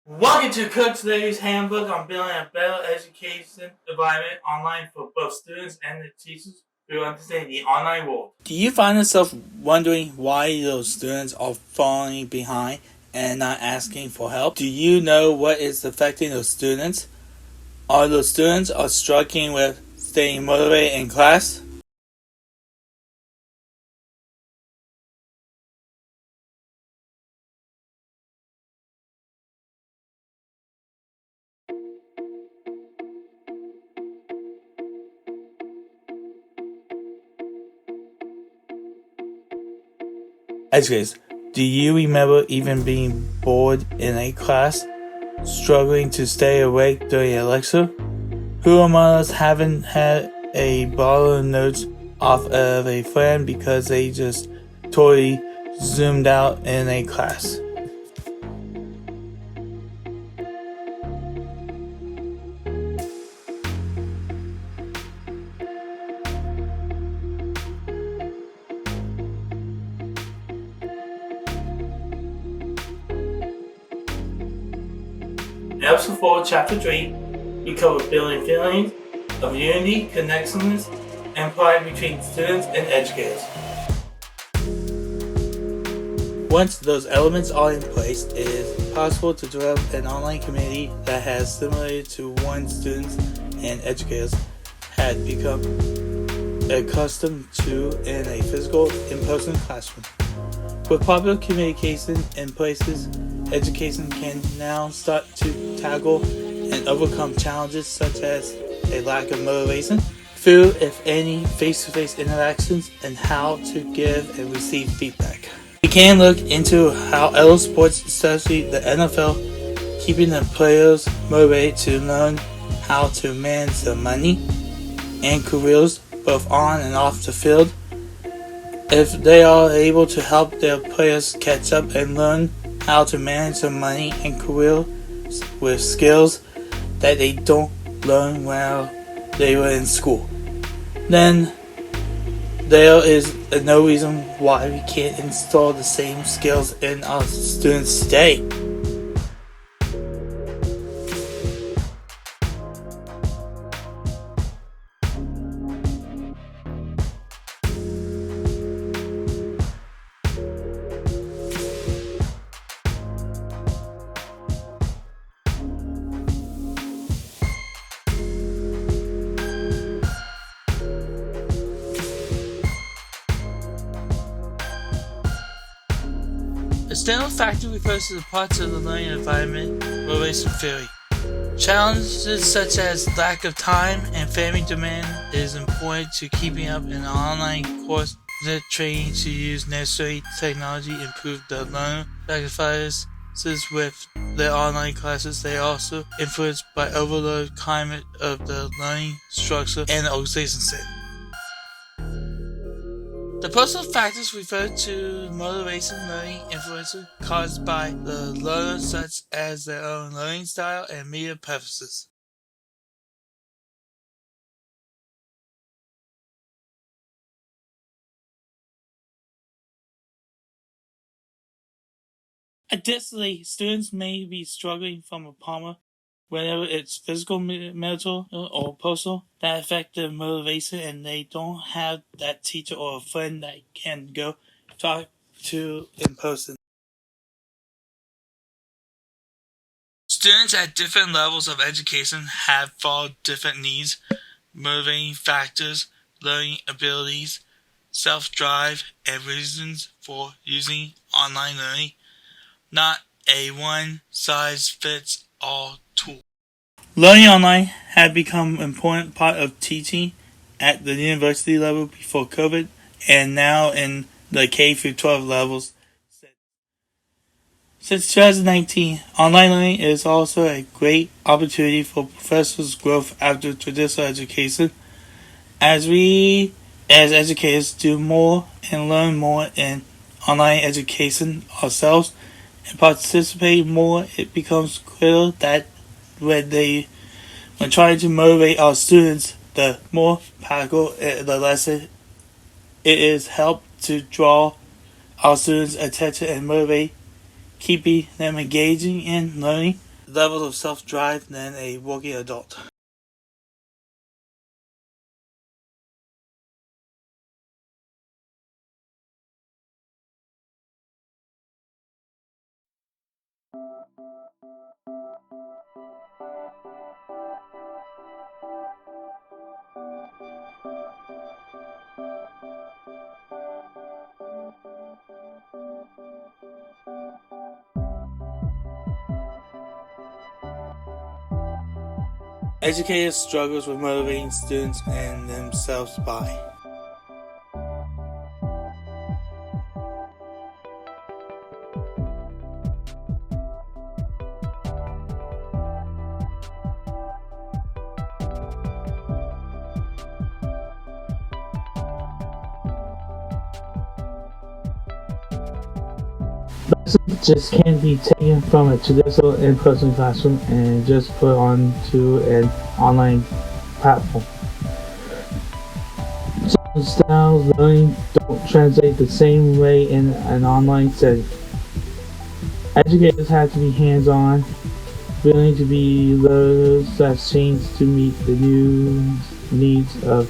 Welcome to Coach Larry's Handbook on building a better education environment online for both students and the teachers who understand the online world. Do you find yourself wondering why those students are falling behind and not asking for help? Do you know what is affecting those students? Are those students struggling with staying motivated in class? Educators, do you remember even being bored in a class, struggling to stay awake during a lecture? Who among us haven't had a bottle of notes off of a friend because they just totally zoomed out in a class? In episode 4, chapter 3, we cover building feelings of unity, connectedness, and pride between students and educators. Once those elements are in place, it is possible to develop an online community that has similar to one students and educators had become accustomed to in a physical, in-person classroom. With popular communication in places, education can now start to tackle and overcome challenges such as a lack of motivation through, if any, face-to-face interactions and how to give and receive feedback. We can look into how other sports, especially the NFL, keeping the players motivated to learn how to manage their money and careers both on and off the field. If they are able to help their players catch up and learn how to manage their money and career with skills that they don't learn while they were in school, then there is no reason why we can't install the same skills in our students today. External factor refers to the parts of the learning environment motivation theory. Challenges such as lack of time and family demand is important to keeping up in an online course. The training to use necessary technology improve the learner sacrifices with their online classes. They are also influenced by overload climate of the learning structure and the organization setting. The personal factors refer to motivation learning influences caused by the learner, such as their own learning style and media preferences. Additionally, students may be struggling from a trauma, whether it's physical, mental, or personal, that affect their motivation, and they don't have that teacher or a friend that can go talk to in person. Students at different levels of education have different needs, motivating factors, learning abilities, self-drive, and reasons for using online learning. Not a one-size-fits-all tool. Learning online had become an important part of teaching at the university level before COVID, and now in the K-12 levels. Since 2019, online learning is also a great opportunity for professionals' growth after traditional education. As we, as educators, do more and learn more in online education ourselves and participate more, it becomes clear that when trying to motivate our students, the more practical the lesson it is helped to draw our students' attention and motivate, keeping them engaging in learning levels of self-drive than a working adult. Educators struggles with motivating students and themselves by lessons just can't be taken from a traditional in-person classroom and just put onto an online platform. Some styles of learning don't translate the same way in an online setting. Educators have to be hands-on, willing to be learners that change to meet the new needs of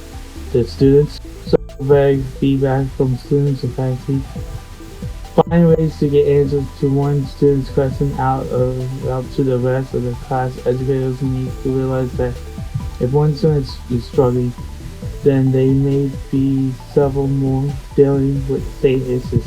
the students. So beg feedback from students and faculty. Find ways to get answers to one student's question out to the rest of the class. Educators need to realize that if one student is struggling, then they may be several more dealing with the same issues.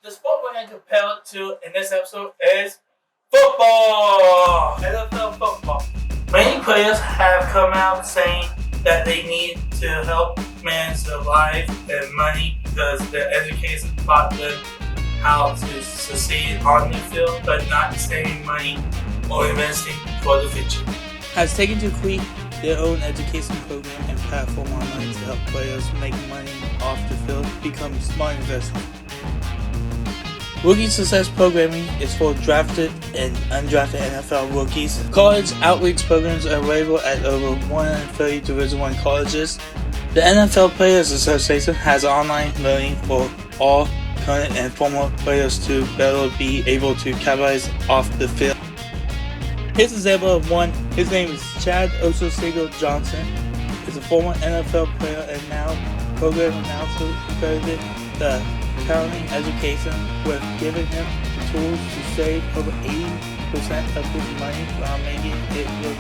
The sport we're going to compare it to in this episode is football! NFL football. Many players have come out saying that they need to help manage their life and money because their education taught them how to succeed on the field, but not saving money or investing for the future. Has taken to create their own education program and platform online to help players make money off the field become smart investors. Rookie Success Programming is for drafted and undrafted NFL rookies. College outreach programs are available at over 130 Division I colleges. The NFL Players Association has online learning for all current and former players to better be able to capitalize off the field. Here's an example of one. His name is Chad Ochocinco Johnson. He's a former NFL player and now program announcer credited the accounting education with giving him the tools to save over 80% of his money while making it look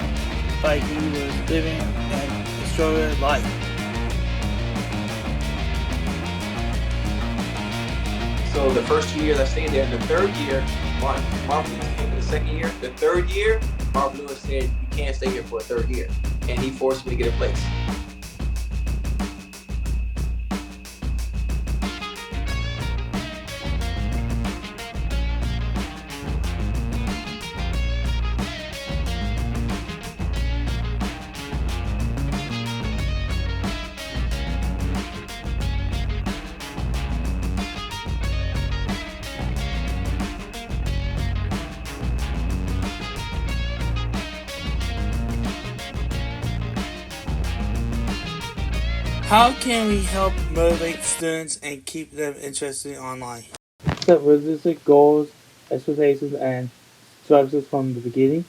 like he was living an extraordinary life. So the first 2 years I stayed there. The third year, Marvin Lewis came in the second year. The third year, Marvin Lewis said, "You can't stay here for a third year," and he forced me to get a place. How can we help motivate students and keep them interested online? Set realistic goals, expectations, and structures from the beginning.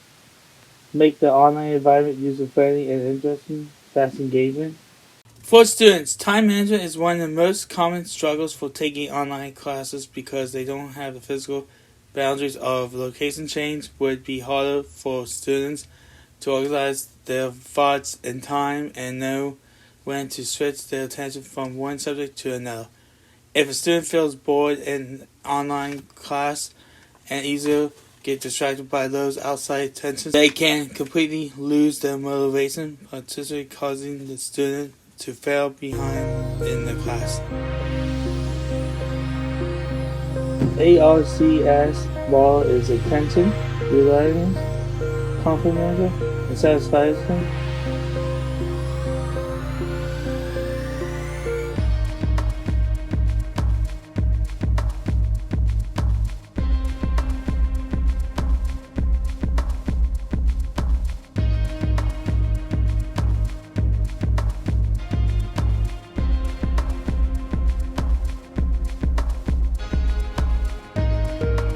Make the online environment user-friendly and interesting, fast engagement. For students, time management is one of the most common struggles for taking online classes because they don't have the physical boundaries of location change. Would be harder for students to organize their thoughts in time and know when to switch their attention from one subject to another. If a student feels bored in online class and easily get distracted by those outside attentions, they can completely lose their motivation, potentially causing the student to fail behind in the class. ARCS model is attention, reliance, confidence, and satisfaction.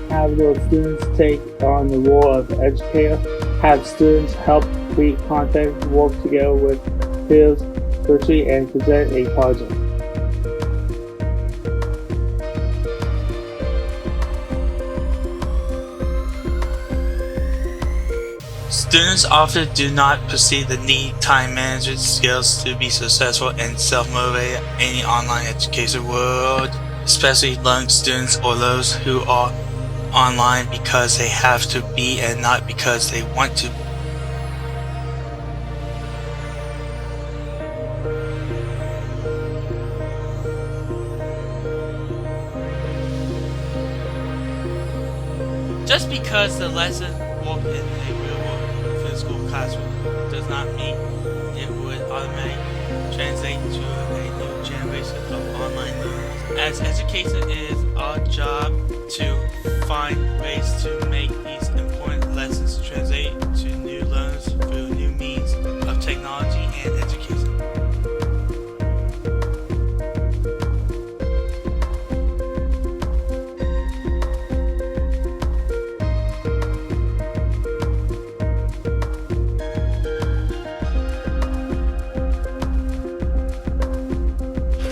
Have those students take on the role of educator. Have students help create content, work together with peers virtually, and present a project. Students often do not perceive the need time management skills to be successful and self-motivated in any online education world, especially young students or those who are online because they have to be and not because they want to. Just because the lesson walk in a real-world physical classroom does not mean it would automatically translate to a new generation of online learners. As educators, it is our job to find ways to make these important lessons translate to new learners through new means of technology and education.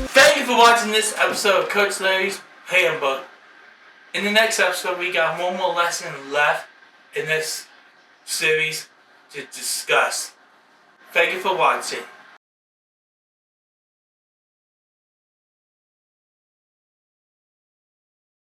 Thank you for watching this episode of Coach Larry's Handbook. In the next episode, we got one more lesson left in this series to discuss. Thank you for watching.